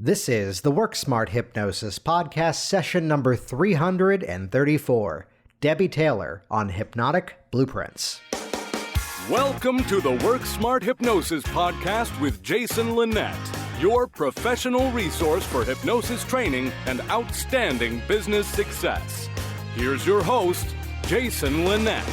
This is the Work Smart Hypnosis podcast session number 334. Debbie Taylor on Hypnotic Blueprints. Welcome to the Work Smart Hypnosis podcast with Jason Linett, your professional resource for hypnosis training and outstanding business success. Here's your host, Jason Linett.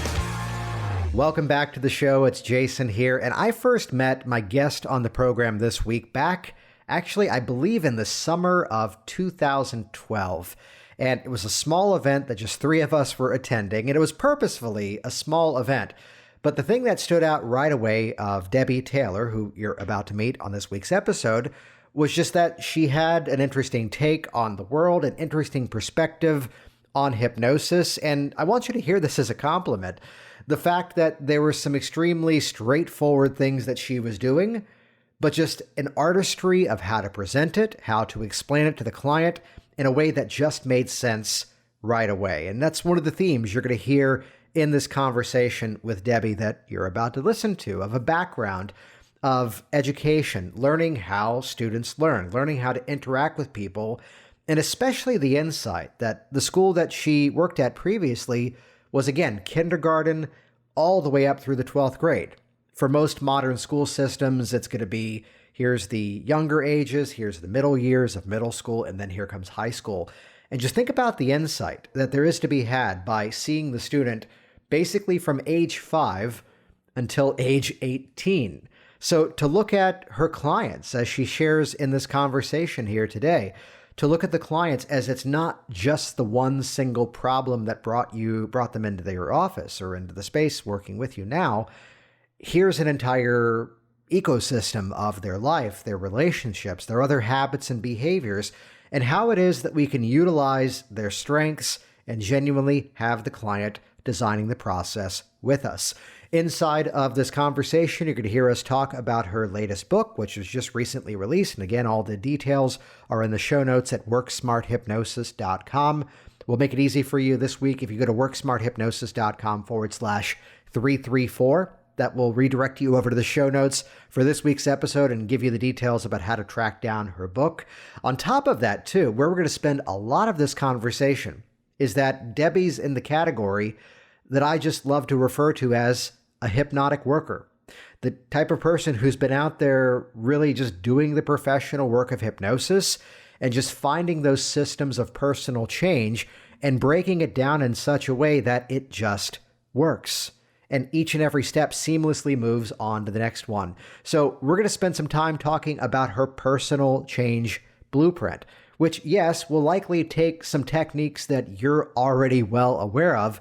Welcome back to the show. It's Jason here, and I first met my guest on the program this week back actually, I believe in the summer of 2012. And it was a small event that just three of us were attending, and it was purposefully a small event. But the thing that stood out right away of Debbie Taylor, who you're about to meet on this week's episode, was just that she had an interesting take on the world, an interesting perspective on hypnosis. And I want you to hear this as a compliment. The fact that there were some extremely straightforward things that she was doing, but just an artistry of how to present it, how to explain it to the client in a way that just made sense right away. And that's one of the themes you're going to hear in this conversation with Debbie that you're about to listen to, of a background of education, learning how students learn, learning how to interact with people, and especially the insight that the school that she worked at previously was, again, kindergarten all the way up through the 12th grade. For most modern school systems, it's going to be, here's the younger ages, here's the middle years of middle school, and then here comes high school. And just think about the insight that there is to be had by seeing the student basically from age 5 until age 18. So to look at her clients, as she shares in this conversation here today, to look at the clients as it's not just the one single problem that brought them into your office or into the space working with you now. Here's an entire ecosystem of their life, their relationships, their other habits and behaviors, and how it is that we can utilize their strengths and genuinely have the client designing the process with us. Inside of this conversation, you're going to hear us talk about her latest book, which was just recently released. And again, all the details are in the show notes at worksmarthypnosis.com. We'll make it easy for you this week. If you go to worksmarthypnosis.com/334, that will redirect you over to the show notes for this week's episode and give you the details about how to track down her book. On top of that, too, where we're going to spend a lot of this conversation is that Debbie's in the category that I just love to refer to as a hypnotic worker. The type of person who's been out there really just doing the professional work of hypnosis and just finding those systems of personal change and breaking it down in such a way that it just works. And each and every step seamlessly moves on to the next one. So we're going to spend some time talking about her personal change blueprint, which, yes, will likely take some techniques that you're already well aware of.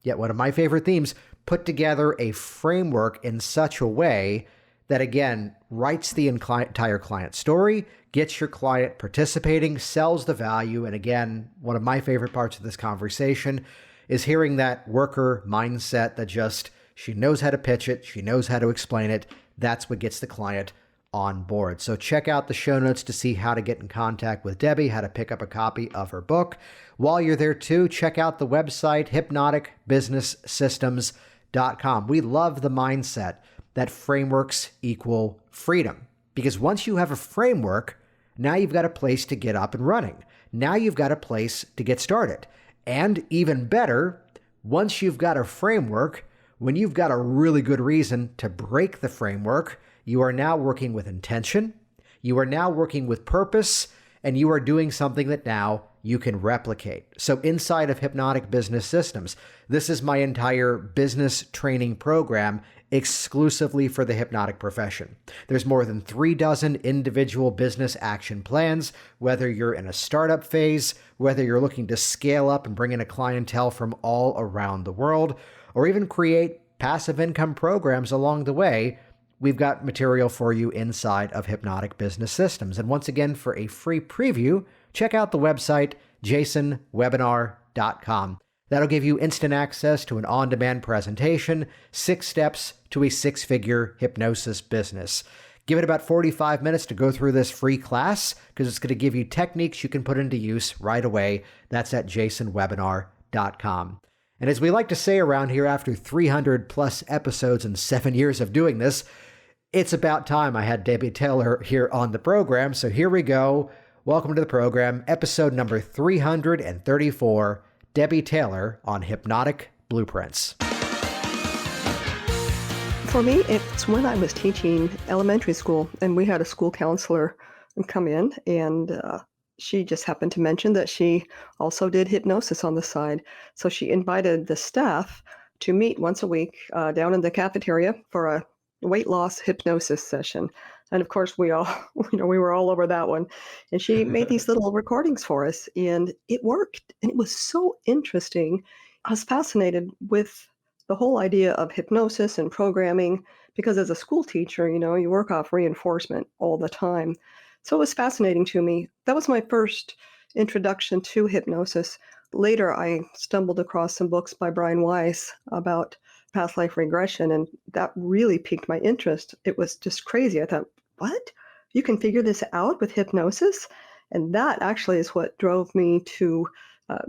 Yet one of my favorite themes, put together a framework in such a way that, again, writes the entire client story, gets your client participating, sells the value. And again, one of my favorite parts of this conversation is hearing that worker mindset that just, she knows how to pitch it, she knows how to explain it. That's what gets the client on board. So check out the show notes to see how to get in contact with Debbie, how to pick up a copy of her book. While you're there too, check out the website, hypnoticbusinesssystems.com. We love the mindset that frameworks equal freedom, because once you have a framework, now you've got a place to get up and running. Now you've got a place to get started. And even better, once you've got a framework, when you've got a really good reason to break the framework, you are now working with intention, you are now working with purpose, and you are doing something that now you can replicate. So inside of Hypnotic Business Systems, this is my entire business training program exclusively for the hypnotic profession. There's more than 36 individual business action plans, whether you're in a startup phase, whether you're looking to scale up and bring in a clientele from all around the world, or even create passive income programs along the way. We've got material for you inside of Hypnotic Business Systems. And once again, for a free preview, check out the website, jasonwebinar.com. That'll give you instant access to an on-demand presentation, 6 steps to a 6-figure hypnosis business. Give it about 45 minutes to go through this free class, because it's going to give you techniques you can put into use right away. That's at jasonwebinar.com. And as we like to say around here, after 300 plus episodes and 7 years of doing this, it's about time I had Debbie Taylor here on the program. So here we go. Welcome to the program, episode number 334, Debbie Taylor on Hypnotic Blueprints. For me, it's when I was teaching elementary school, and we had a school counselor come in, and she just happened to mention that she also did hypnosis on the side. So she invited the staff to meet once a week down in the cafeteria for a weight loss hypnosis session. And of course, we all, we were all over that one. And she made these little recordings for us, and it worked. And it was so interesting. I was fascinated with the whole idea of hypnosis and programming, because as a school teacher, you work off reinforcement all the time. So it was fascinating to me. That was my first introduction to hypnosis. Later, I stumbled across some books by Brian Weiss about past life regression, and that really piqued my interest. It was just crazy. I thought, what? You can figure this out with hypnosis? And that actually is what drove me to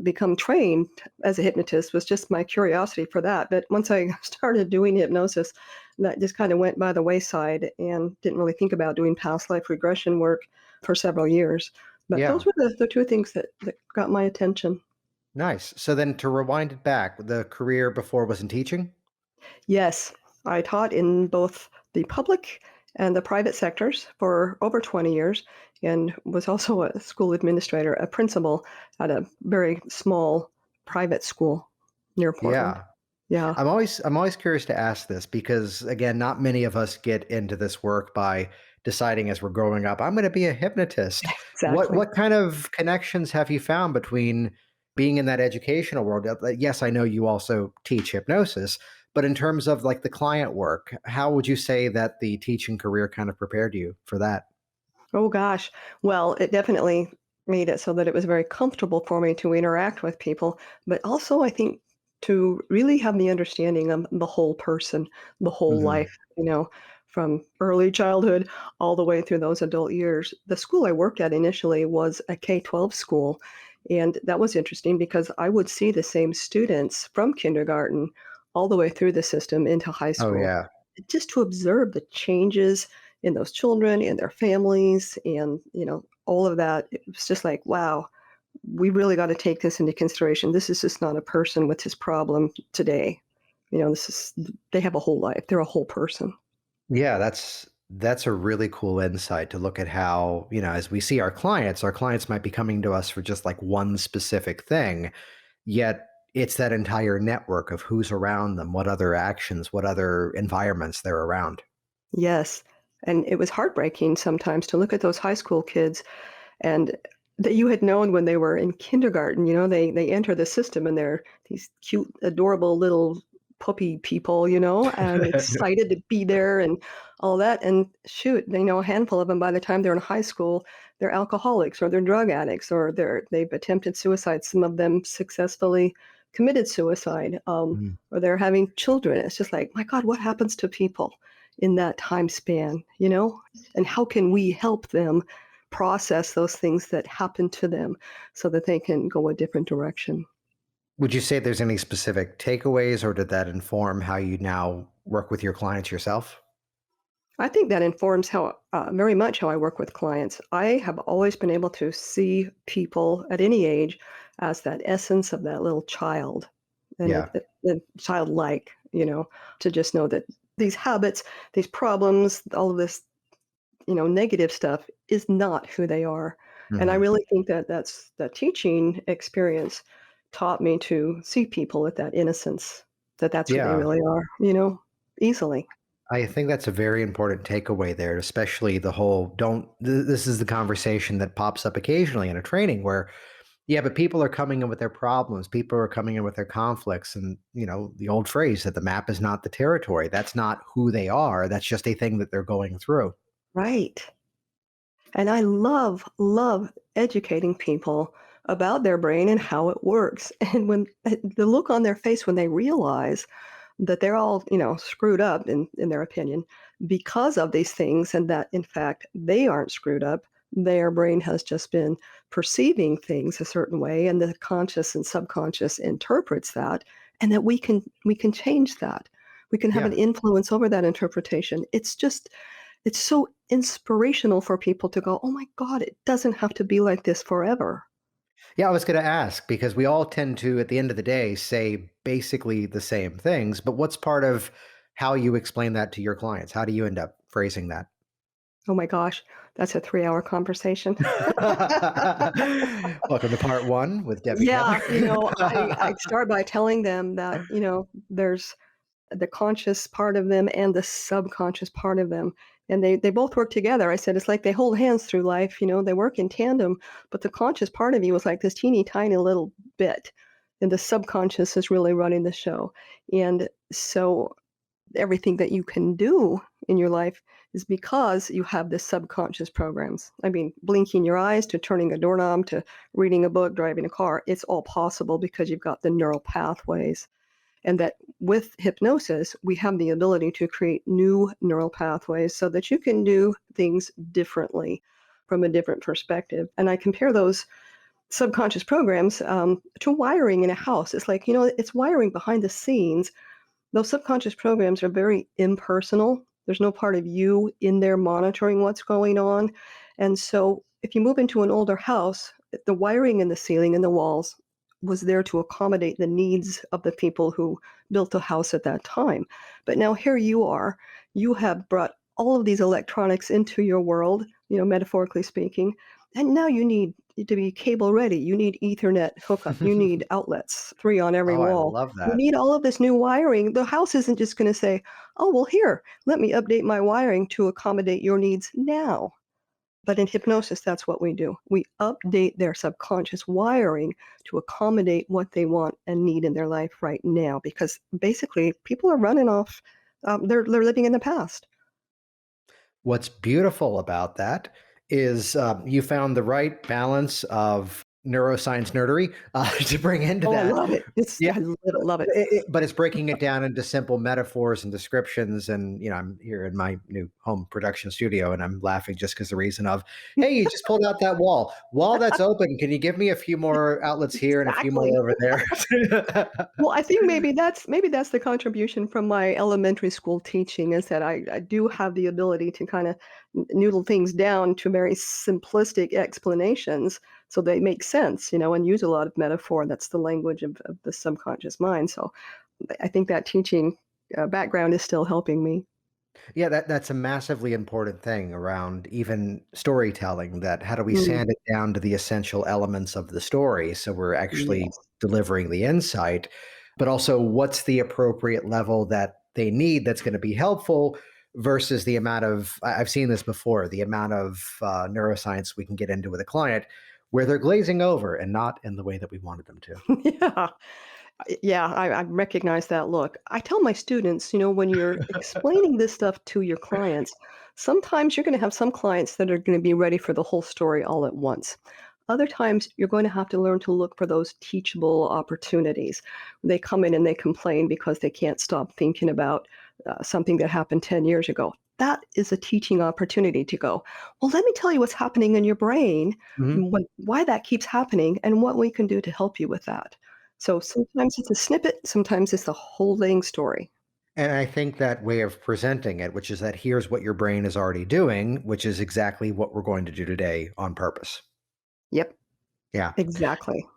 become trained as a hypnotist, was just my curiosity for that. But once I started doing hypnosis, that just kind of went by the wayside and didn't really think about doing past life regression work for several years. But Yeah, those were the two things that got my attention. nice. So then to rewind it back, the career before was in teaching? Yes, I taught in both the public and the private sectors for over 20 years, and was also a school administrator, a principal at a very small private school near Portland. Yeah. Yeah, I'm always curious to ask this because again, not many of us get into this work by deciding as we're growing up, I'm going to be a hypnotist. What exactly. what kind of connections have you found between being in that educational world? Yes, I know you also teach hypnosis, but in terms of like the client work, how would you say that the teaching career kind of prepared you for that? Oh gosh. Well, it definitely made it so that it was very comfortable for me to interact with people, but also I think to really have the understanding of the whole person, the whole Hmm. life, from early childhood all the way through those adult years. The school I worked at initially was a K-12 school, and that was interesting because I would see the same students from kindergarten all the way through the system into high Oh school, yeah. just to observe the changes in those children and their families and all of that. It was just like, wow, we really got to take this into consideration. This is just not a person with his problem today. This is, they have a whole life, they're a whole person. Yeah, that's a really cool insight to look at how, as we see our clients might be coming to us for just like one specific thing, yet it's that entire network of who's around them, what other actions, what other environments they're around. Yes, and it was heartbreaking sometimes to look at those high school kids, and that you had known when they were in kindergarten. They enter the system and they're these cute, adorable little puppy people, and excited to be there and all that. And shoot, they know a handful of them by the time they're in high school, they're alcoholics or they're drug addicts or they've attempted suicide. Some of them successfully committed suicide, Mm. or they're having children. It's just like, my God, what happens to people in that time span? And how can we help them process those things that happen to them so that they can go a different direction? Would you say there's any specific takeaways, or did that inform how you now work with your clients yourself? I think that informs how very much how I work with clients. I have always been able to see people at any age as that essence of that little child, and Yeah. the childlike, to just know that these habits, these problems, all of this, negative stuff is not who they are. And I Mhm. really think that that teaching experience taught me to see people at that innocence, that that's who they Yeah. really are, easily. I think that's a very important takeaway there, especially the whole this is the conversation that pops up occasionally in a training where, yeah, but people are coming in with their problems. People are coming in with their conflicts. And, the old phrase that the map is not the territory. That's not who they are. That's just a thing that they're going through. Right. And I love educating people about their brain and how it works. And when the look on their face when they realize that they're all, screwed up in their opinion because of these things, and that in fact they aren't screwed up. Their brain has just been perceiving things a certain way, and the conscious and subconscious interprets that, and that we can change that. We can have an Yeah. influence over that interpretation. it's so inspirational for people to go, oh my God, it doesn't have to be like this forever. Yeah, I was going to ask because we all tend to, at the end of the day, say basically the same things. But what's part of how you explain that to your clients? How do you end up phrasing that? Oh my gosh, that's a 3-hour conversation. Welcome to part one with Debbie Keller. Yeah, I start by telling them that, there's the conscious part of them and the subconscious part of them, and they both work together. I said, "It's like they hold hands through life, they work in tandem, but the conscious part of you is like this teeny tiny little bit, and the subconscious is really running the show." And so everything that you can do in your life is because you have the subconscious programs. I mean, blinking your eyes to turning a doorknob to reading a book, driving a car, it's all possible because you've got the neural pathways. And that with hypnosis, we have the ability to create new neural pathways so that you can do things differently from a different perspective. And I compare those subconscious programs to wiring in a house. It's like, it's wiring behind the scenes. Those subconscious programs are very impersonal. There's no part of you in there monitoring what's going on. And so if you move into an older house, the wiring in the ceiling and the walls was there to accommodate the needs of the people who built the house at that time. But now here you are, you have brought all of these electronics into your world, metaphorically speaking, and now you need to be cable ready. You need Ethernet hookup. You need outlets, 3 on every Oh, I wall. love You that. need all of this new wiring. The house isn't just going to say, oh, well, here, let me update my wiring to accommodate your needs now. But in hypnosis, that's what we do. We update their subconscious wiring to accommodate what they want and need in their life right now. Because basically, people are running off, they're living in the past. What's beautiful about that is you found the right balance of neuroscience nerdery to bring into Oh, I that. love it. Yeah, I love it. but it's breaking it down into simple metaphors and descriptions. And I'm here in my new home production studio, and I'm laughing just because the reason of, hey, you just pulled out that wall that's open. Can you give me a few more outlets here and a few more Exactly. over there? Well, I think maybe that's the contribution from my elementary school teaching is that I do have the ability to kind of noodle things down to very simplistic explanations so they make sense, and use a lot of metaphor. That's the language of the subconscious mind. So I think that teaching background is still helping me. Yeah, that's a massively important thing around even storytelling, that how do we Mm, sand it down to the essential elements of the story so we're actually yes. delivering the insight, but also what's the appropriate level that they need that's going to be helpful versus the amount of I've seen this before, the amount of neuroscience we can get into with a client where they're glazing over and not in the way that we wanted them to. Yeah. Yeah, I recognize that look. I tell my students, when you're explaining this stuff to your clients, sometimes you're going to have some clients that are going to be ready for the whole story all at once. Other times, you're going to have to learn to look for those teachable opportunities. They come in and they complain because they can't stop thinking about something that happened 10 years ago. That is a teaching opportunity to go, well, let me tell you what's happening in your brain, Mhm. why that keeps happening, and what we can do to help you with that. So sometimes it's a snippet, sometimes it's the whole dang story. And I think that way of presenting it, which is that here's what your brain is already doing, which is exactly what we're going to do today on purpose. Yep, Yeah. exactly.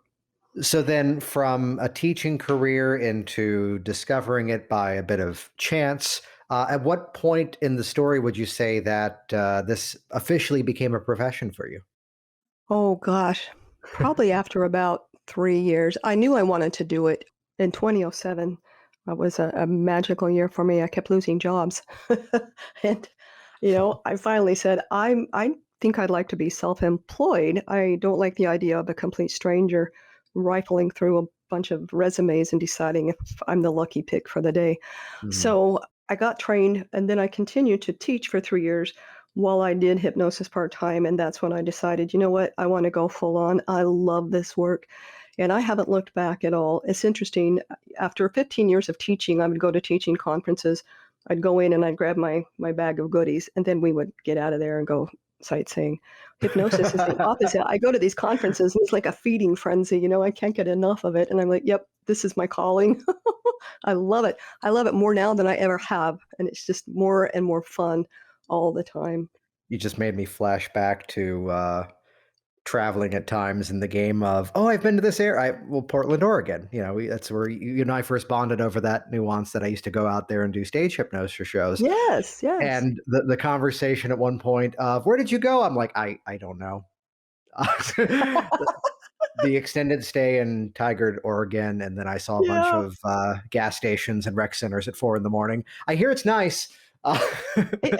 So then from a teaching career into discovering it by a bit of chance, at what point in the story would you say that this officially became a profession for you? Oh gosh, probably after about 3 years. I knew I wanted to do it in 2007. That was a magical year for me. I kept losing jobs. And, I finally said, I think I'd like to be self-employed. I don't like the idea of a complete stranger rifling through a bunch of resumes and deciding if I'm the lucky pick for the day. Mhm. So I got trained and then I continued to teach for 3 years while I did hypnosis part-time, and that's when I decided, you know what, I wanna go full on. I love this work, and I haven't looked back at all. It's interesting, after 15 years of teaching, I would go to teaching conferences. I'd go in and I'd grab my bag of goodies, and then we would get out of there and go sightseeing. Hypnosis is the opposite. I go to these conferences, and it's like a feeding frenzy, I can't get enough of it, and I'm like, "Yep, this is my calling." I love it. I love it more now than I ever have, and it's just more and more fun all the time. You just made me flash back to traveling at times in the game of, oh, I've been to this area. Well, Portland, Oregon. That's where you and I first bonded over that nuance that I used to go out there and do stage hypnosis shows. Yes, yes. And the conversation at one point of, where did you go? I'm like, I don't know. The extended stay in Tigard, Oregon, and then I saw a bunch Yeah. of gas stations and rec centers at 4 in the morning. I hear it's nice. Uh,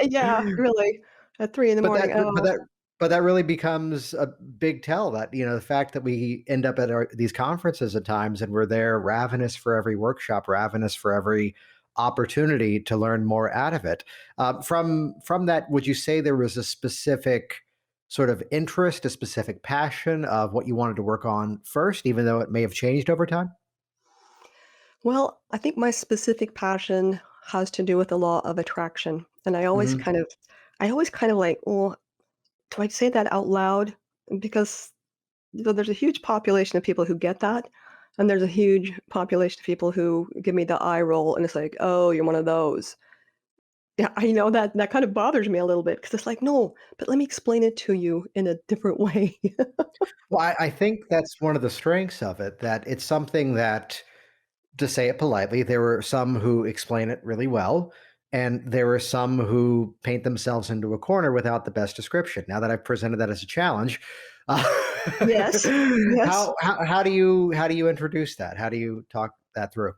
Yeah, really. At 3 in the But morning, oh, that really becomes a big tell that, the fact that we end up at these conferences at times and we're there ravenous for every workshop, ravenous for every opportunity to learn more out of it. From that, would you say there was a specific sort of interest, a specific passion of what you wanted to work on first, even though it may have changed over time? well, I think my specific passion has to do with the law of attraction, and Hmm. I always kind of like, "Well, do I say that out loud?" Because, there's a huge population of people who get that, and there's a huge population of people who give me the eye roll, and it's like, "Oh, you're one of those." Yeah, I know that kind of bothers me a little bit because it's like, "No, but let me explain it to you in a different way." Well, I think that's one of the strengths of it, that it's something that, to say it politely, there were some who explain it really well, and there were some who paint themselves into a corner without the best description. Now that I've presented that as a challenge, uh, Yes, yes. how do you introduce that? How do you talk that through?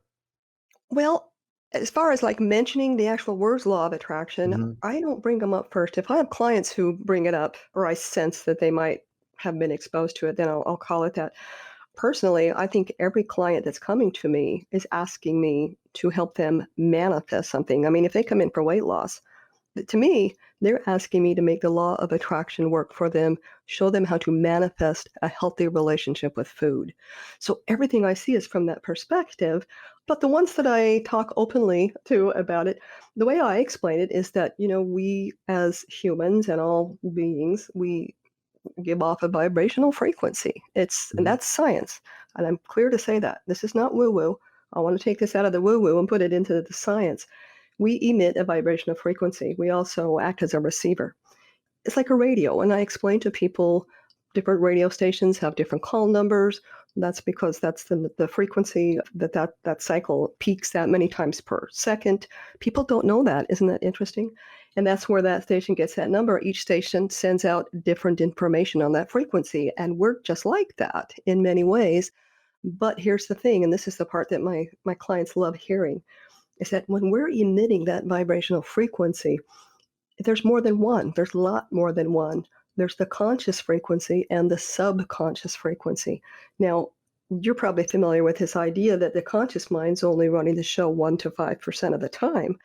Well, as far as, like, mentioning the actual words law of attraction, Mhm. I don't bring them up first. If I have clients who bring it up or I sense that they might have been exposed to it, then I'll call it that. Personally, I think every client that's coming to me is asking me to help them manifest something. I mean, if they come in for weight loss, to me, they're asking me to make the law of attraction work for them, show them how to manifest a healthy relationship with food. So everything I see is from that perspective. But the ones that I talk openly to about it, the way I explain it is that, we as humans and all beings, we give off a vibrational frequency. And Mhm. that's science. And I'm clear to say that. This is not woo woo. I want to take this out of the woo woo and put it into the science. We emit a vibrational frequency. We also act as a receiver. It's like a radio, and I explain to people different radio stations have different call numbers. That's because that's the frequency that cycle peaks that many times per second. People don't know that. Isn't that interesting? And that's where that station gets that number. Each station sends out different information on that frequency, and we're just like that in many ways. But here's the thing, and this is the part that my clients love hearing is that when we're emitting that vibrational frequency, there's more than one. There's a lot more than one. There's the conscious frequency and the subconscious frequency. Now, you're probably familiar with this idea that the conscious mind's only running the show 1 to 5% of the time,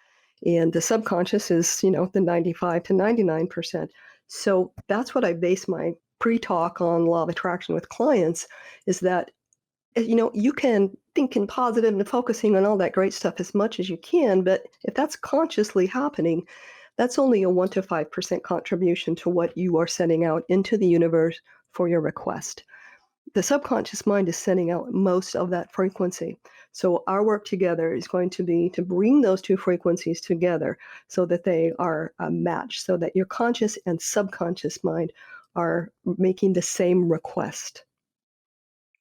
and the subconscious is, the 95 to 99%. So that's what I base my pre-talk on law of attraction with clients is that you can think in positive and focusing on all that great stuff as much as you can, but if that's consciously happening, that's only a 1 to 5% contribution to what you are sending out into the universe for your request. The subconscious mind is sending out most of that frequency. So our work together is going to be to bring those two frequencies together so that they are a match, so that your conscious and subconscious mind are making the same request.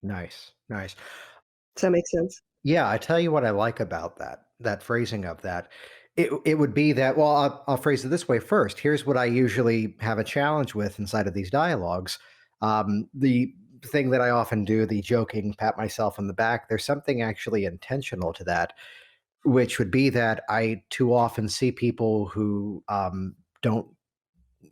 Nice, nice. Does that make sense? Yeah, I tell you what I like about that phrasing of that. It would be that, well, I'll phrase it this way first. Here's what I usually have a challenge with inside of these dialogues. The thing that I often do, the joking, pat myself on the back, there's something actually intentional to that, which would be that I too often see people who don't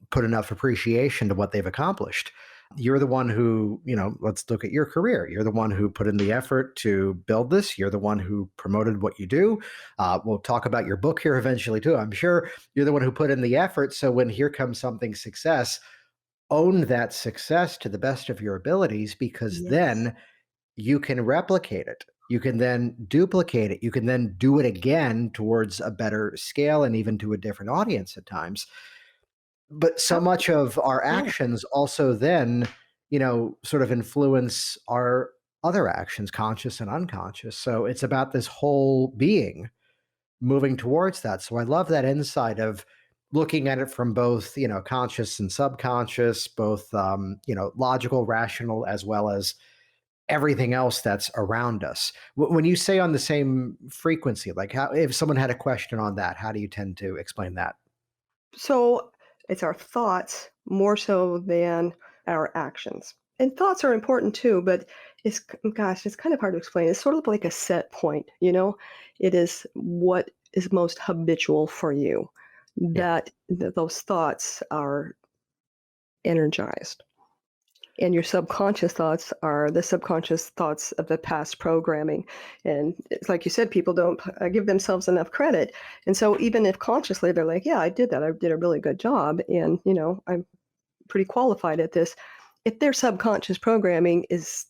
put enough appreciation to what they've accomplished. You're the one who, let's look at your career. You're the one who put in the effort to build this. You're the one who promoted what you do. We'll talk about your book here eventually, too. I'm sure you're the one who put in the effort. So when here comes something success, own that success to the best of your abilities, because Yes. then you can replicate it. You can then duplicate it. You can then do it again towards a better scale and even to a different audience at times. But so How much of our Yeah. actions also then, sort of influence our other actions, conscious and unconscious. So it's about this whole being moving towards that. So I love that insight of looking at it from both, conscious and subconscious, both, logical, rational, as well as everything else that's around us. When you say on the same frequency, like how, if someone had a question on that, how do you tend to explain that? So it's our thoughts more so than our actions. And thoughts are important too, but gosh, it's kind of hard to explain. It's sort of like a set point, you know? It is what is most habitual for you Yeah. that those thoughts are energized. And your subconscious thoughts are the subconscious thoughts of the past programming. And it's like you said, people don't give themselves enough credit. And so even if consciously they're like, yeah, I did that. I did a really good job. And, I'm pretty qualified at this. If their subconscious programming is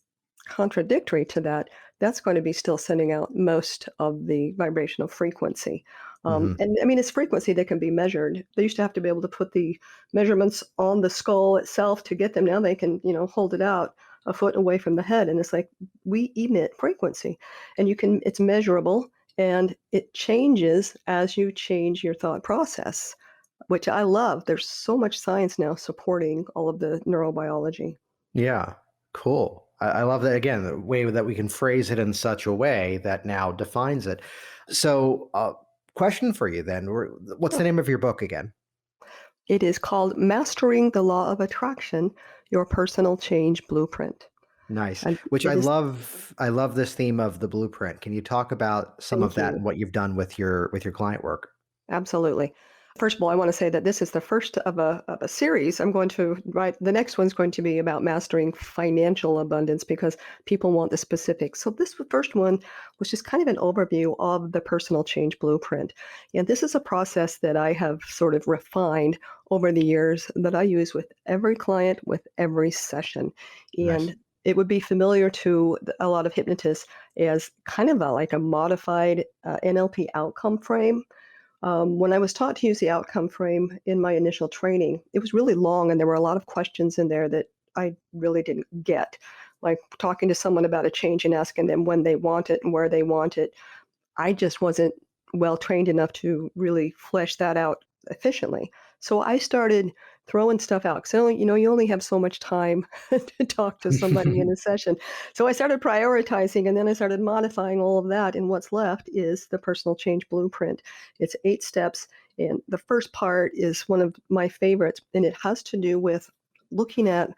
contradictory to that, that's going to be still sending out most of the vibrational frequency. Hmm. And I mean, it's frequency that can be measured. They used to have to be able to put the measurements on the skull itself to get them. Now they can, hold it out a foot away from the head. And it's like we emit frequency and it's measurable and it changes as you change your thought process, which I love. There's so much science now supporting all of the neurobiology. Yeah. Cool. I love that. Again, the way that we can phrase it in such a way that now defines it. So, question for you then. What's the Sure. name of your book again? It is called Mastering the Law of Attraction, Your Personal Change Blueprint. Nice. And Which I it is, love. I love this theme of the blueprint. Can you talk about some of thank that you. and what you've done with your client work? Absolutely. First of all, I want to say that this is the first of a series. I'm going to write, the next one's going to be about mastering financial abundance because people want the specifics. So this first one was just kind of an overview of the personal change blueprint. And this is a process that I have sort of refined over the years that I use with every client, with every session. Nice. And it would be familiar to a lot of hypnotists as kind of like a modified NLP outcome frame. When I was taught to use the outcome frame in my initial training, it was really long and there were a lot of questions in there that I really didn't get. Like talking to someone about a change and asking them when they want it and where they want it. I just wasn't well trained enough to really flesh that out efficiently. So I started throwing stuff out. So, you only have so much time to talk to somebody in a session. So I started prioritizing and then I started modifying all of that. And what's left is the personal change blueprint. It's 8 steps. And the first part is one of my favorites, and it has to do with looking at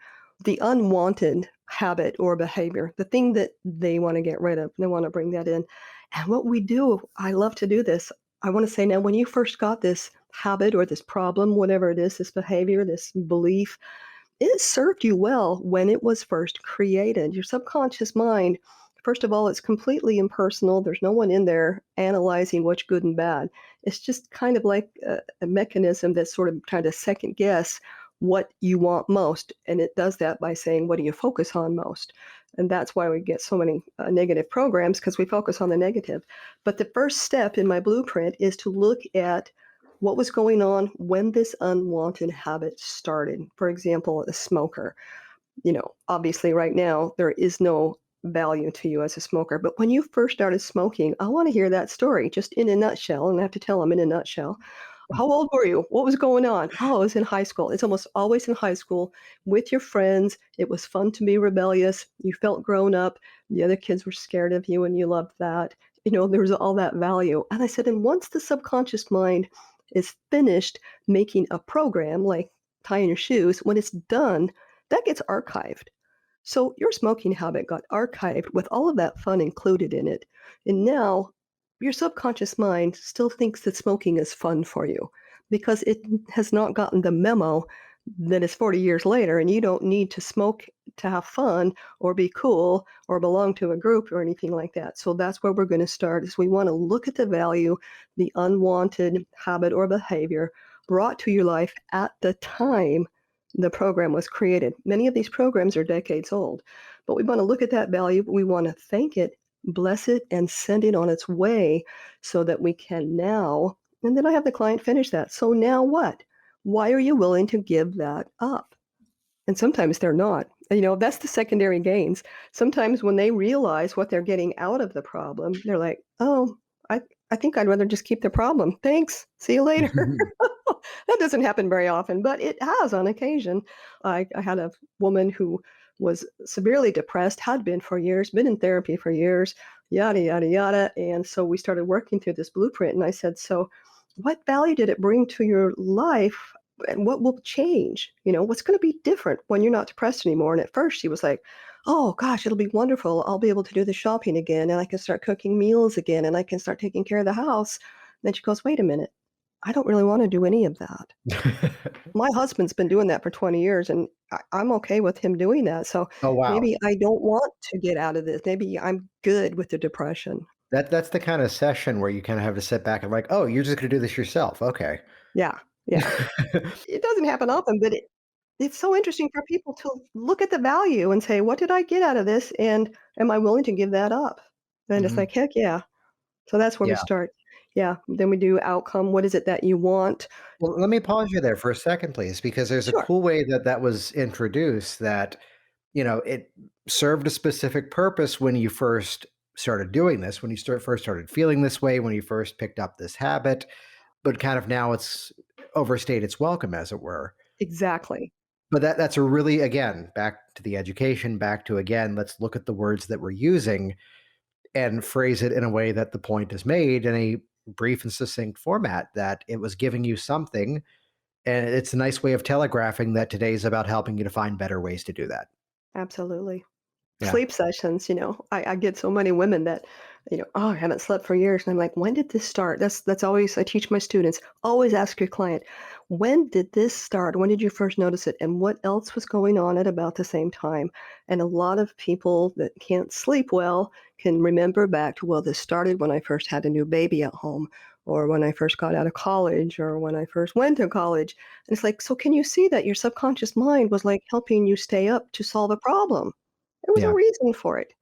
the unwanted habit or behavior, the thing that they want to get rid of. They want to bring that in. And what we do, I love to do this. I want to say now, when you first got this habit or this problem, whatever it is, this behavior, this belief, it served you well when it was first created. Your subconscious mind, first of all, it's completely impersonal. There's no one in there analyzing what's good and bad. It's just kind of like a mechanism that's sort of trying to second guess what you want most. And it does that by saying, what do you focus on most? And that's why we get so many negative programs because we focus on the negative. But the first step in my blueprint is to look at what was going on when this unwanted habit started. For example, a smoker. Obviously right now there is no value to you as a smoker, but when you first started smoking, I want to hear that story just in a nutshell, and I have to tell them in a nutshell. How old were you? What was going on? Oh, I was in high school. It's almost always in high school with your friends. It was fun to be rebellious. You felt grown up. The other kids were scared of you and you loved that. There was all that value. And I said, and once the subconscious mind is finished making a program like tying your shoes, when it's done, that gets archived. So your smoking habit got archived with all of that fun included in it. And now your subconscious mind still thinks that smoking is fun for you because it has not gotten the memo that it's 40 years later and you don't need to smoke to have fun or be cool or belong to a group or anything like that. So that's where we're going to start is we want to look at the value, the unwanted habit or behavior brought to your life at the time the program was created. Many of these programs are decades old, but we want to look at that value. We want to thank it, bless it, and send it on its way so that we can now, and then I have the client finish that. So now what? Why are you willing to give that up? And sometimes they're not. That's the secondary gains. Sometimes when they realize what they're getting out of the problem, they're like, oh, I think I'd rather just keep the problem. Thanks. See you later. That doesn't happen very often, but it has on occasion. I had a woman who was severely depressed, had been for years, been in therapy for years, yada, yada, yada. And so we started working through this blueprint. And I said, so what value did it bring to your life? And what will change? What's going to be different when you're not depressed anymore? And at first she was like, oh gosh, it'll be wonderful. I'll be able to do the shopping again and I can start cooking meals again and I can start taking care of the house. Then she goes, wait a minute. I don't really want to do any of that. My husband's been doing that for 20 years and I'm okay with him doing that. So Oh, wow. maybe I don't want to get out of this. Maybe I'm good with the depression. That's the kind of session where you kinda have to sit back and like, "Oh, you're just gonna do this yourself, okay." Yeah. Yeah. It doesn't happen often, but it's so interesting for people to look at the value and say, what did I get out of this? And am I willing to give that up? And it's Mhm. like, heck yeah. So that's where we Yeah. start. Yeah. Then we do outcome. What is it that you want? Well, let me pause you there for a second, please, because there's a Sure. cool way that that was introduced that, it served a specific purpose when you first started doing this, when you first started feeling this way, when you first picked up this habit, but kind of now it's overstayed its welcome, as it were. Exactly. But that's a really, again, back to the education, back to, again, let's look at the words that we're using and phrase it in a way that the point is made in a brief and succinct format, that it was giving you something. And it's a nice way of telegraphing that today's about helping you to find better ways to do that. Absolutely. Yeah. Sleep sessions, I get so many women that, oh, I haven't slept for years. And I'm like, when did this start? That's always, I teach my students, always ask your client, when did this start? When did you first notice it? And what else was going on at about the same time? And a lot of people that can't sleep well can remember back to, well, this started when I first had a new baby at home, or when I first got out of college, or when I first went to college. And it's like, so can you see that your subconscious mind was like helping you stay up to solve a problem? There was a Yeah. reason for it.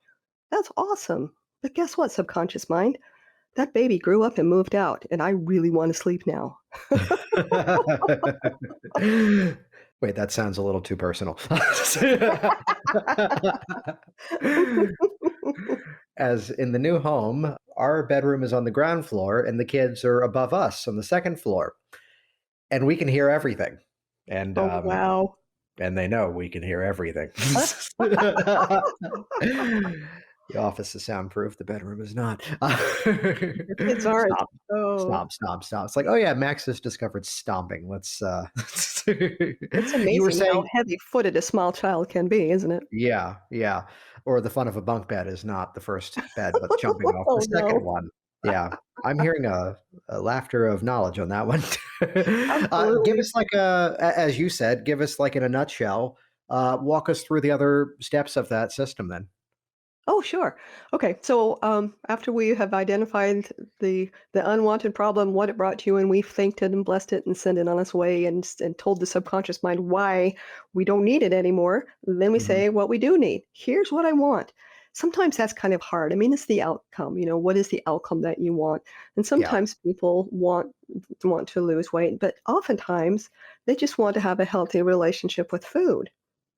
That's awesome. But guess what, subconscious mind? That baby grew up and moved out, and I really want to sleep now. Wait, that sounds a little too personal. As in the new home, our bedroom is on the ground floor and the kids are above us on the second floor, and we can hear everything. And Oh, wow. and they know we can hear everything. The office is soundproof, the bedroom is not. Your kids aren't. Stop, Oh, stop, stop, stop. It's like, "Oh, yeah, Max has discovered stomping. Let's, it's You were amazing how saying heavy-footed a small child can be, isn't it? yeah, yeah. Or the fun of a bunk bed is not the first bed, but jumping off the Oh, second no. one. Yeah. I'm hearing a laughter of knowledge on that one. Give Absolutely. us like as you said, give us like in a nutshell, walk us through the other steps of that system then. Oh, sure. Okay, so after we have identified the unwanted problem, what it brought to you, and we've thanked it and blessed it and sent it on its way, and told the subconscious mind why we don't need it anymore, then we Mhm. say what we do need. Here's what I want. Sometimes that's kind of hard. I mean, it's the outcome. What is the outcome that you want? And Yeah, sometimes people want to lose weight, but oftentimes they just want to have a healthy relationship with food.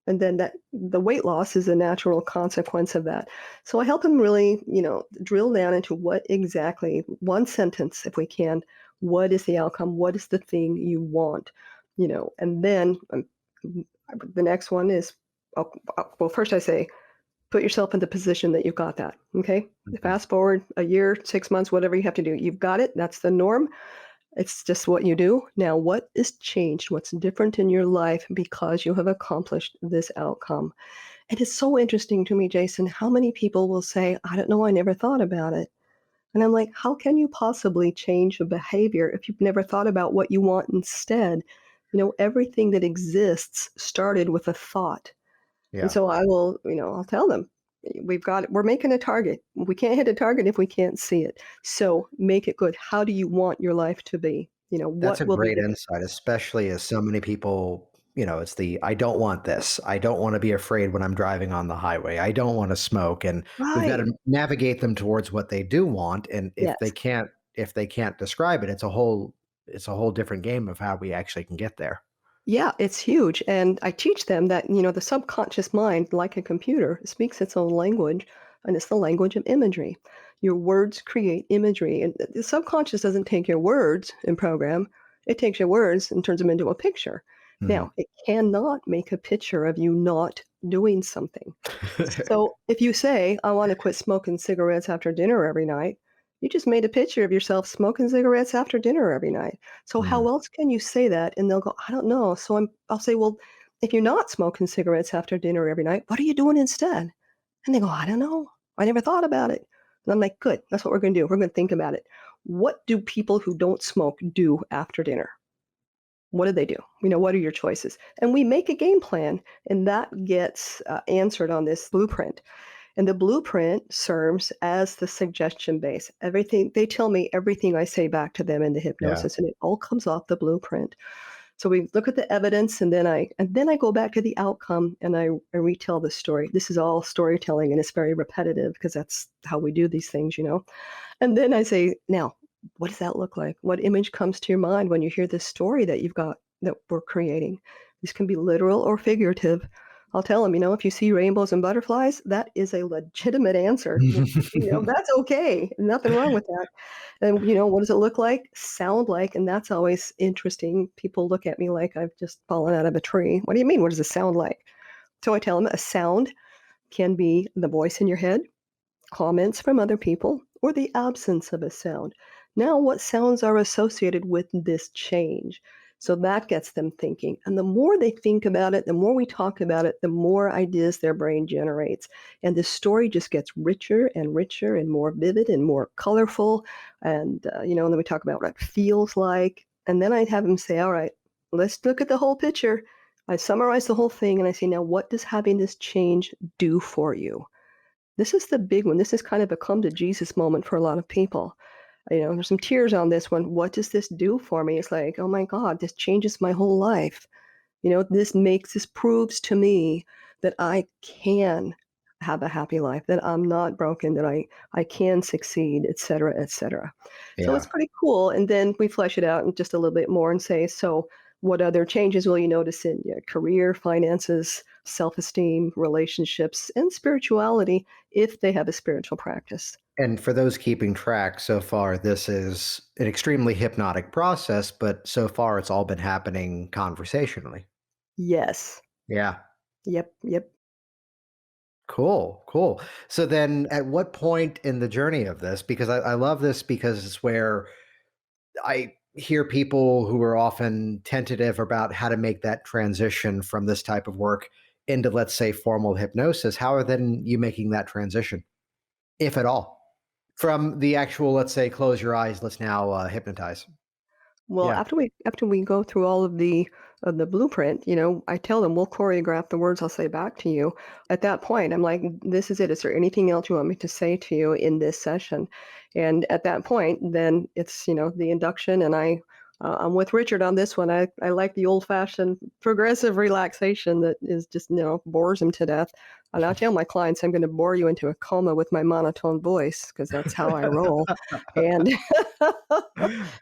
And then that the weight loss is a natural consequence of that. So I help them really, drill down into what exactly, one sentence, if we can, what is the outcome? What is the thing you want? And then the next one is, well, first I say, put yourself in the position that you've got that. Okay. mhm, Fast forward a year, 6 months, whatever you have to do. You've got it. That's the norm. It's just what you do. Now, what is changed? What's different in your life because you have accomplished this outcome? And it's so interesting to me, Jason, how many people will say, I don't know, I never thought about it. And I'm like, how can you possibly change a behavior if you've never thought about what you want instead? Everything that exists started with a thought. And yeah. so I'll tell them, we're making a target. We can't hit a target if we can't see it. So make it good. How do you want your life to be? That's What a will be great different? insight, especially as so many people, it's the I don't want this. I don't want to be afraid when I'm driving on the highway. I don't want to smoke. And we've got Right. to navigate them towards what they do want. And Yes. if they can't describe it, it's a whole different game of how we actually can get there. Yeah, it's huge. And I teach them that, the subconscious mind, like a computer, speaks its own language, and it's the language of imagery. Your words create imagery, and the subconscious doesn't take your words and program. It takes your words and turns them into a picture. Mhm. Now, it cannot make a picture of you not doing something. So if you say, I want to quit smoking cigarettes after dinner every night, you just made a picture of yourself smoking cigarettes after dinner every night. So how Mm. else can you say that? And they'll go, I don't know. So I'll say, well, if you're not smoking cigarettes after dinner every night, what are you doing instead? And they go, I don't know. I never thought about it. And I'm like, good. That's what we're going to do. We're going to think about it. What do people who don't smoke do after dinner? What do they do? What are your choices? And we make a game plan, and that gets answered on this blueprint. And the blueprint serves as the suggestion base. Everything they tell me, everything I say back to them in the Yeah. hypnosis, and it all comes off the blueprint. So we look at the evidence, and then I go back to the outcome, and I retell the story. This is all storytelling, and it's very repetitive because that's how we do these things. And then I say, now, what does that look like? What image comes to your mind when you hear this story that you've got that we're creating? This can be literal or figurative. I'll tell them, if you see rainbows and butterflies, that is a legitimate answer. That's okay. Nothing wrong with that. And, what does it look like? Sound like? And that's always interesting. People look at me like I've just fallen out of a tree. What do you mean? What does it sound like? So I tell them a sound can be the voice in your head, comments from other people, or the absence of a sound. Now, what sounds are associated with this change? So that gets them thinking. And the more they think about it, the more we talk about it, the more ideas their brain generates. And the story just gets richer and richer and more vivid and more colorful. And then we talk about what it feels like. And then I'd have them say, all right, let's look at the whole picture. I summarize the whole thing and I say, now, what does having this change do for you? This is the big one. This is kind of a come to Jesus moment for a lot of people. There's some tears on this one. What does this do for me? It's like, oh my God, this changes my whole life. This proves to me that I can have a happy life, that I'm not broken, that I can succeed, et cetera, et cetera. So it's Yeah. pretty cool. And then we flesh it out in just a little bit more and say, so what other changes will you notice in your career, finances, self-esteem, relationships, and spirituality if they have a spiritual practice? And for those keeping track, so far, this is an extremely hypnotic process, but so far it's all been happening conversationally. Yes. Yeah. Yep. Yep. Cool. Cool. So then at what point in the journey of this, because I love this because it's where I hear people who are often tentative about how to make that transition from this type of work into, let's say, formal hypnosis. How are then you making that transition, if at all? From the actual, let's say, close your eyes, let's now hypnotize. Well, Yeah. after we go through all of the blueprint, I tell them we'll choreograph the words I'll say back to you. At that point, I'm like, "This is it. Is there anything else you want me to say to you in this session?" And at that point, then it's the induction, and I'm with Richard on this one. I like the old fashioned progressive relaxation that is just bores him to death. And I tell my clients I'm going to bore you into a coma with my monotone voice because that's how I roll, and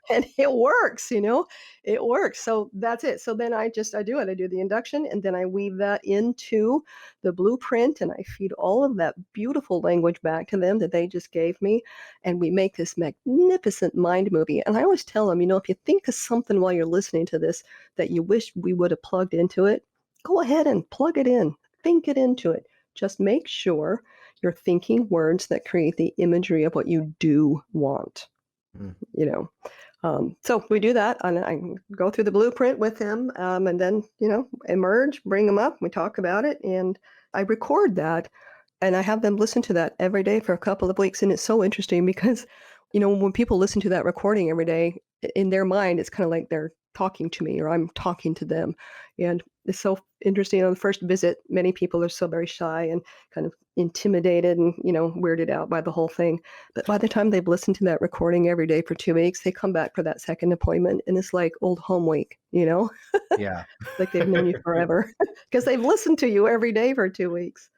and it works. It works. So that's it. So then I do it. I do the induction and then I weave that into the blueprint and I feed all of that beautiful language back to them that they just gave me. And we make this magnificent mind movie. And I always tell them, if you think of something while you're listening to this that you wish we would have plugged into it, go ahead and plug it in, think it into it. Just make sure you're thinking words that create the imagery of what you do want Mm. you know. So we do that, and I go through the blueprint with him, and then emerge, bring them up, we talk about it, and I record that, and I have them listen to that every day for a couple of weeks, and it's so interesting because, when people listen to that recording every day, in their mind, it's kind of like they're talking to me or I'm talking to them, and it's so interesting. On the first visit, many people are so very shy and kind of intimidated and weirded out by the whole thing. But by the time they've listened to that recording every day for 2 weeks, they come back for that second appointment, and it's like old home week. Yeah. Like they've known you forever because they've listened to you every day for 2 weeks.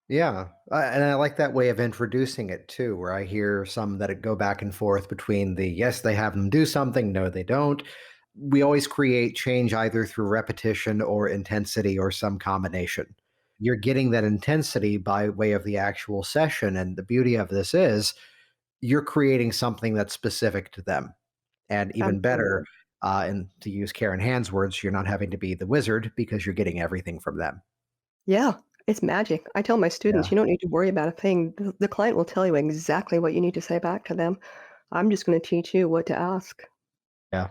Yeah, and I like that way of introducing it too, where I hear some that go back and forth between the yes, they have them do something, no, they don't. We always create change either through repetition or intensity or some combination. You're getting that intensity by way of the actual session. And the beauty of this is you're creating something that's specific to them. And even better, Absolutely. and to use Karen Hand's words, you're not having to be the wizard because you're getting everything from them. Yeah, it's magic. I tell my students, Yeah. you don't need to worry about a thing. The client will tell you exactly what you need to say back to them. I'm just going to teach you what to ask. Yeah.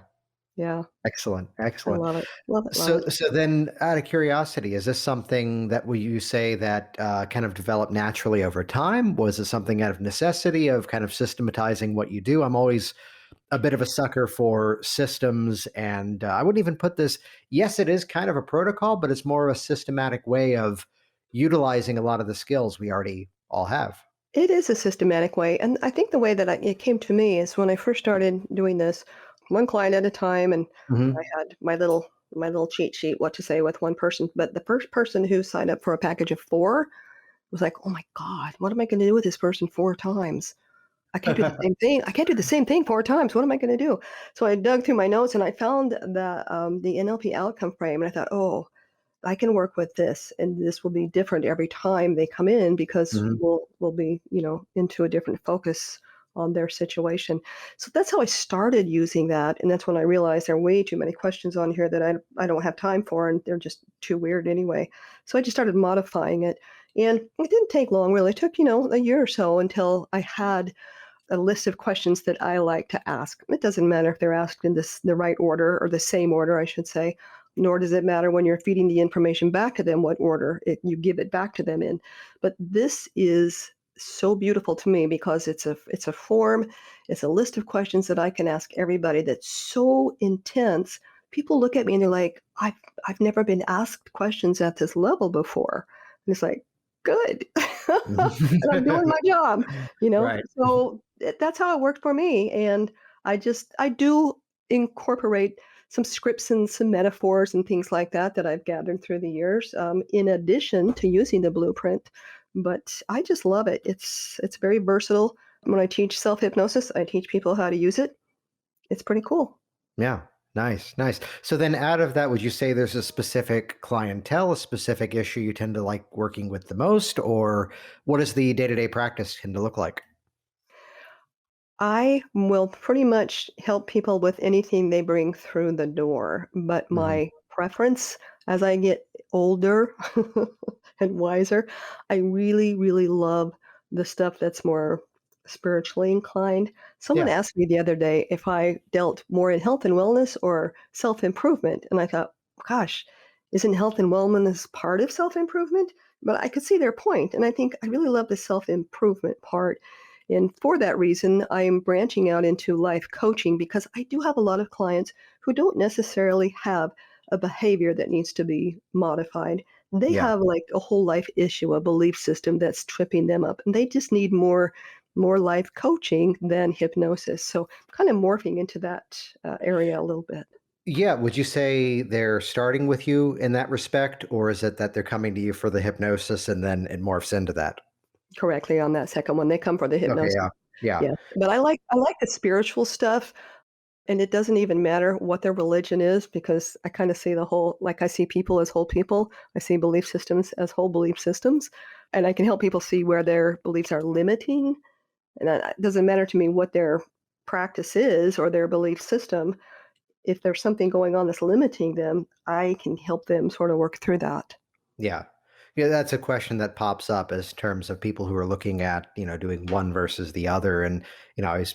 Yeah, Excellent. I Excellent. love it. Love it. Love So, it. so then, out of curiosity, is this something that will you say that kind of developed naturally over time? Was it something out of necessity of kind of systematizing what you do? I'm always a bit of a sucker for systems, and I wouldn't even put this. Yes, it is kind of a protocol, but it's more a systematic way of utilizing a lot of the skills we already all have. It is a systematic way, and I think the way that it came to me is when I first started doing this, one client at a time, and I Hmm. had my little cheat sheet, what to say with one person. But the first person who signed up for a package of 4 was like, "Oh my god, what am I gonna do with this person 4 times? I can't do the same thing. I can't do the same thing 4 times. What am I gonna do?" So I dug through my notes and I found the NLP outcome frame, and I thought, "Oh, I can work with this, and this will be different every time they come in because Hmm. we'll be, into a different focus on their situation." So that's how I started using that, and that's when I realized there are way too many questions on here that I don't have time for, and they're just too weird anyway. So I just started modifying it, and it didn't take long, really. It took, a year or so until I had a list of questions that I like to ask. It doesn't matter if they're asked in the right order or the same order, I should say, nor does it matter when you're feeding the information back to them what order you give it back to them in. But this is so beautiful to me because it's a form, it's a list of questions that I can ask everybody that's so intense. People look at me and they're like, I've never been asked questions at this level before. And it's like, good. And I'm doing my job, you know? Right. So that's how it worked for me. And I do incorporate some scripts and some metaphors and things like that that I've gathered through the years, in addition to using the blueprint. But I just love it. It's very versatile. When I teach self hypnosis, I teach people how to use it. It's pretty cool. Yeah. Nice, nice. So then out of that, would you say there's a specific clientele, a specific issue you tend to like working with the most, or what does the day-to-day practice tend to look like? I will pretty much help people with anything they bring through the door, but Mhm. my preference as I get older and wiser, I really, really love the stuff that's more spiritually inclined. Someone Yeah. asked me the other day if I dealt more in health and wellness or self-improvement, and I thought, gosh, isn't health and wellness part of self-improvement? But I could see their point, and I think I really love the self-improvement part, and for that reason, I am branching out into life coaching because I do have a lot of clients who don't necessarily have a behavior that needs to be modified. They Yeah. have like a whole life issue, a belief system that's tripping them up, and they just need more life coaching than hypnosis. So, kind of morphing into that area a little bit. Yeah. Would you say they're starting with you in that respect, or is it that they're coming to you for the hypnosis and then it morphs into that? Correctly on that second one, they come for the Okay. hypnosis. Yeah. Yeah. Yeah, but I like the spiritual stuff. And it doesn't even matter what their religion is because I kinda see the whole like, I see people as whole people. I see belief systems as whole belief systems, and I can help people see where their beliefs are limiting, and it doesn't matter to me what their practice is or their belief system. If there's something going on that's limiting them, I can help them sort of work through that. Yeah. Yeah, that's a question that pops up as terms of people who are looking at, doing one versus the other. And, I always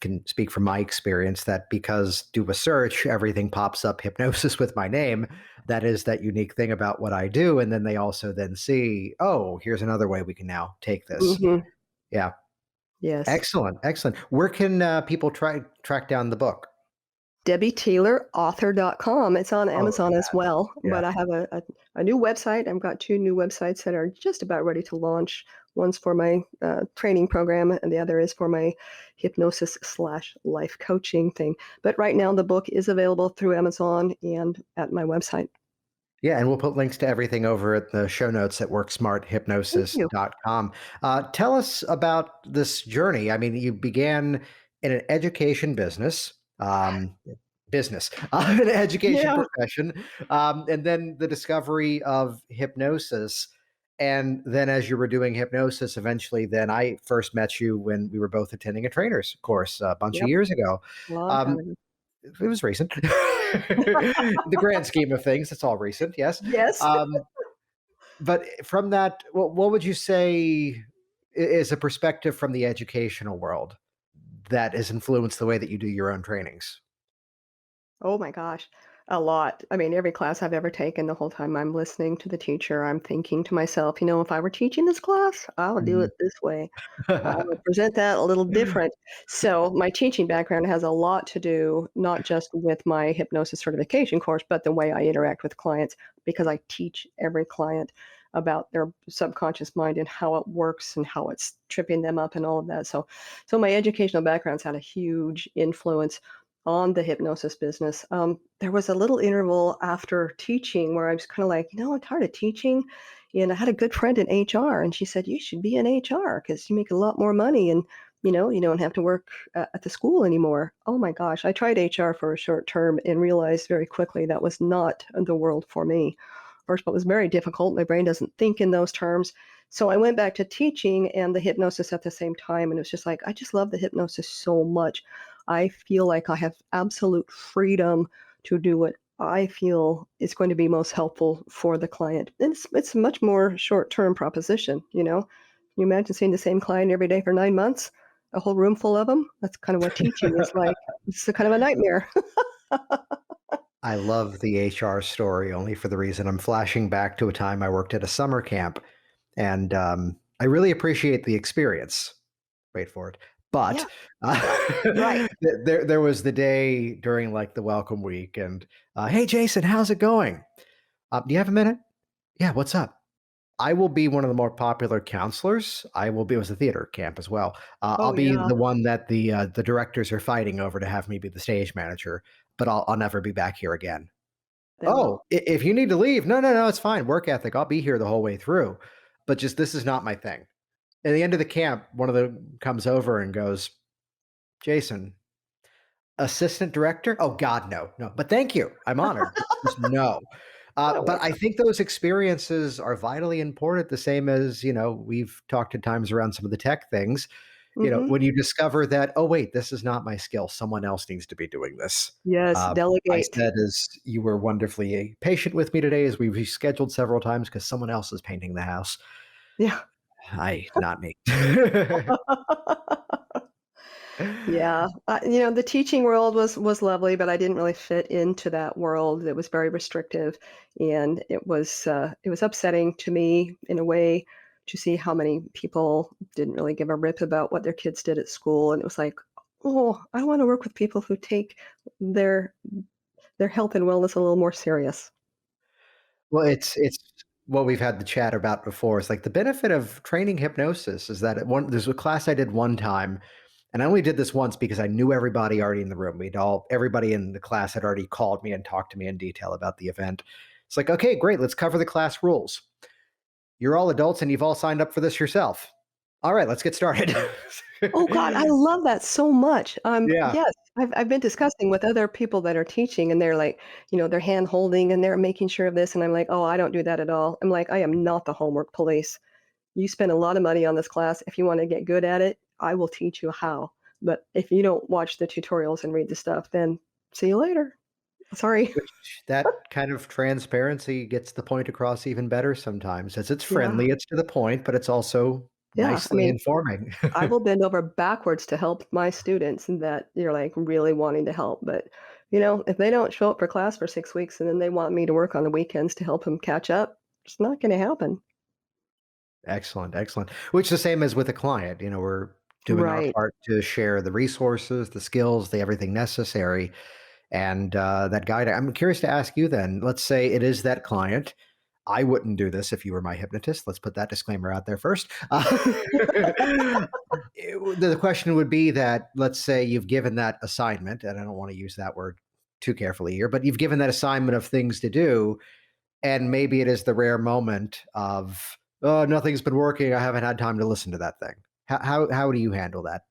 can speak from my experience that because do a search, everything pops up hypnosis with my name. That is that unique thing about what I do. And then they also then see, oh, here's another way we can now take this. Mhm. Yeah. Yes. Excellent. Excellent. Where can people track down the book? DebbieTaylorAuthor.com. It's on Oh, look Amazon at as that. well, Yeah. but I have a new website. I've got 2 new websites that are just about ready to launch. One's for my, training program, and the other is for my hypnosis/life coaching thing. But right now, the book is available through Amazon and at my website. Yeah, and we'll put links to everything over at the show notes at Thank you. worksmarthypnosis.com. Tell us about this journey. I mean, you began in an education business, an education Yeah. profession, and then the discovery of hypnosis. And then as you were doing hypnosis, eventually, then I first met you when we were both attending a trainer's course a bunch of Yep, years ago. long time Um, ago. it was recent. The grand scheme of things, it's all recent, yes. Yes. Um, but from that, what would you say is a perspective from the educational world that has influenced the way that you do your own trainings? Oh my gosh, a lot. I mean, every class I've ever taken, the whole time I'm listening to the teacher, I'm thinking to myself, if I were teaching this class, I'll do Mhm. it this way. I would present that a little different. So, my teaching background has a lot to do not just with my hypnosis certification course, but the way I interact with clients because I teach every client about their subconscious mind and how it works and how it's tripping them up and all of that. So my educational background's had a huge influence on the hypnosis business. There was a little interval after teaching where I was kind of like, I'm tired of teaching. And I had a good friend in HR, and she said, "You should be in HR because you make a lot more money and you don't have to work at the school anymore." Oh my gosh, I tried HR for a short term and realized very quickly that was not the world for me. First, of all, it was very difficult. My brain doesn't think in those terms. So I went back to teaching and the hypnosis at the same time. And it was just like, I just love the hypnosis so much. I feel like I have absolute freedom to do what I feel is going to be most helpful for the client. And it's a much more short-term proposition. Can you imagine seeing the same client every day for 9 months? A whole room full of them? That's kind of what teaching is like. It's a kind of a nightmare. I love the HR story only for the reason I'm flashing back to a time I worked at a summer camp, and I really appreciate the experience. Wait for it. Yeah, But right. there was the day during like the welcome week, and hey, Jason, how's it going? Do you have a minute? Yeah, what's up? I will be one of the more popular counselors. I will be. It was a theater camp as well. I'll Oh, be yeah. the one that the directors are fighting over to have me be the stage manager. But I'll never be back here again. Them Oh, all. if you need to leave, no, no, no, it's fine. Work ethic. I'll be here the whole way through. But just this is not my thing. At the end of the camp, one of them comes over and goes, Jason, assistant director? Oh God, no, no. But thank you. I'm honored. Just no. Oh, But I think those experiences are vitally important, the same as, we've talked at times around some of the tech things. mhm. When you discover that, oh, wait, this is not my skill. Someone else needs to be doing this. Yes, Uh, I delegate. said, as you were wonderfully patient with me today, as we've rescheduled several times because someone else is painting the house. Yeah. Not me. Yeah, the teaching world was lovely, but I didn't really fit into that world. It was very restrictive, and it was upsetting to me in a way to see how many people didn't really give a rip about what their kids did at school, and it was like, "Oh, I wanna work with people who take their their health and wellness a little more serious." Well, it's what we've had the chat about before. It's like the benefit of training hypnosis is that there's a class I did one time, and I only did this once because I knew everybody already in the room. Everybody in the class had already called me and talked to me in detail about the event. It's like, okay, great, let's cover the class rules. You're all adults and you've all signed up for this yourself. All right, let's get started. Oh god, I love that so much. Yeah. Yes, I've been discussing with other people that are teaching, and they're like, they're hand holding and they're making sure of this, and I'm like, "Oh, I don't do that at all." I'm like, "I am not the homework police. You spend a lot of money on this class. If you wanna get good at it, I will teach you how. But if you don't watch the tutorials and read the stuff, then see you later. Sorry." Which that kind of transparency gets the point across even better sometimes, as it's Yeah, friendly, it's to the point, but it's also yeah. I nicely mean, informing. I will bend over backwards to help my students and that you're like really wanting to help. But, if they don't show up for class for 6 weeks and then they want me to work on the weekends to help them catch up, it's not going to happen. Excellent, excellent. Which is the same as with a client, we're doing our Right. part to share the resources, the skills, the everything necessary, and, that guide. I'm curious to ask you then, let's say it is that client. I wouldn't do this if you were my hypnotist. Let's put that disclaimer out there first. The question would be that, let's say you've given that assignment, and I don't wanna use that word too carefully here, but you've given that assignment of things to do, and maybe it is the rare moment of, "Oh, nothing's been working. I haven't had time to listen to that thing." How do you handle that?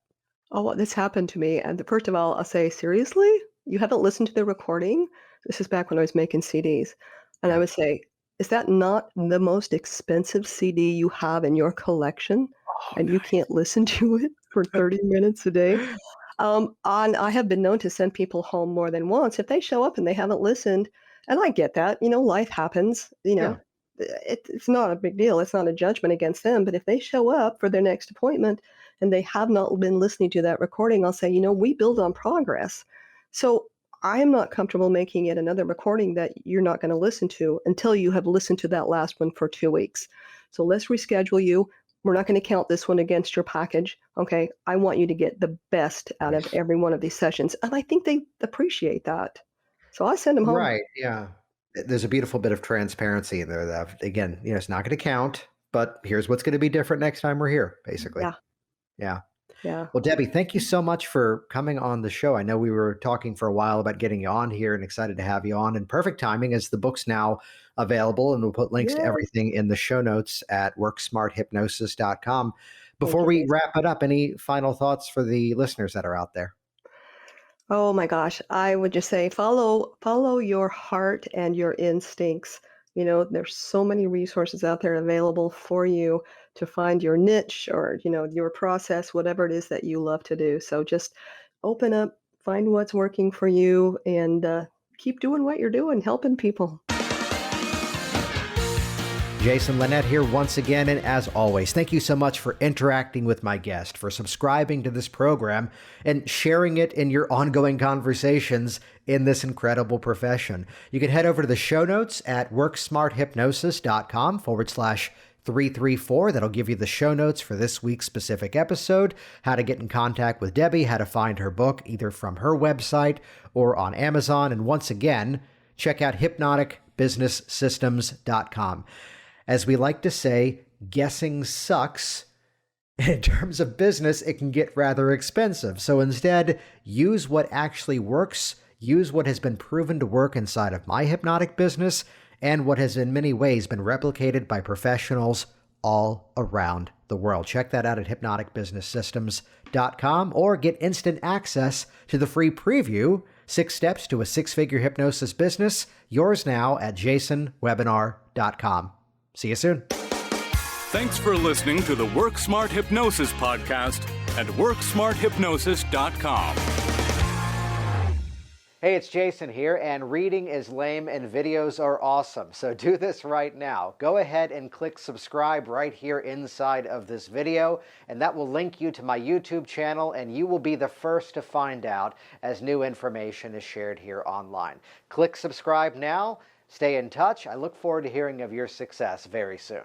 Oh, well, this happened to me. And first of all, I'll say, seriously? You haven't listened to the recording? This is back when I was making CDs. And I Yeah. would say, Is that not the most expensive CD you have in your collection, Oh, and you can't listen to it for 30 minutes a day? nice. And I have been known to send people home more than once if they show up and they haven't listened, and I get that, life happens, Yeah. it's not a big deal, it's not a judgment against them, but if they show up for their next appointment and they have not been listening to that recording, I'll say, we build on progress. So I am not comfortable making it another recording that you're not gonna listen to until you have listened to that last one for 2 weeks. So let's reschedule you. We're not gonna count this one against your package, okay? I want you to get the best out of Nice. every one of these sessions, and I think they appreciate that. So I send them home. Right, yeah. There's a beautiful bit of transparency in there that, again, it's not gonna count, but here's what's gonna be different next time we're here, basically. Yeah, Yeah. yeah. Well, Debbie, thank you so much for coming on the show. I know we were talking for a while about getting you on here and excited to have you on. And perfect timing as the book's now available. And we'll put links to Yes. everything in the show notes at worksmarthypnosis.com. Thank Before you, we Jason. wrap it up, any final thoughts for the listeners that are out there? Oh my gosh, I would just say follow your heart and your instincts. There's so many resources out there available for you to find your niche or, your process, whatever it is that you love to do. So just open up, find what's working for you, and keep doing what you're doing, helping people. Jason Lynette here once again, and as always, thank you so much for interacting with my guest, for subscribing to this program, and sharing it in your ongoing conversations in this incredible profession. You can head over to the show notes at worksmarthypnosis.com/334. That'll give you the show notes for this week's specific episode, how to get in contact with Debbie, how to find her book, either from her website or on Amazon. And once again, check out hypnoticbusinesssystems.com. As we like to say, guessing sucks. In terms of business, it can get rather expensive. So instead, use what actually works, use what has been proven to work inside of my hypnotic business, and what has in many ways been replicated by professionals all around the world. Check that out at hypnoticbusinesssystems.com or get instant access to the free preview, 6 Steps to a Six-Figure Hypnosis Business, yours now at jasonwebinar.com. See you soon. Thanks for listening to the Work Smart Hypnosis podcast at worksmarthypnosis.com. Hey, it's Jason here, and reading is lame and videos are awesome. So do this right now. Go ahead and click subscribe right here inside of this video, and that will link you to my YouTube channel, and you will be the first to find out as new information is shared here online. Click subscribe now. Stay in touch. I look forward to hearing of your success very soon.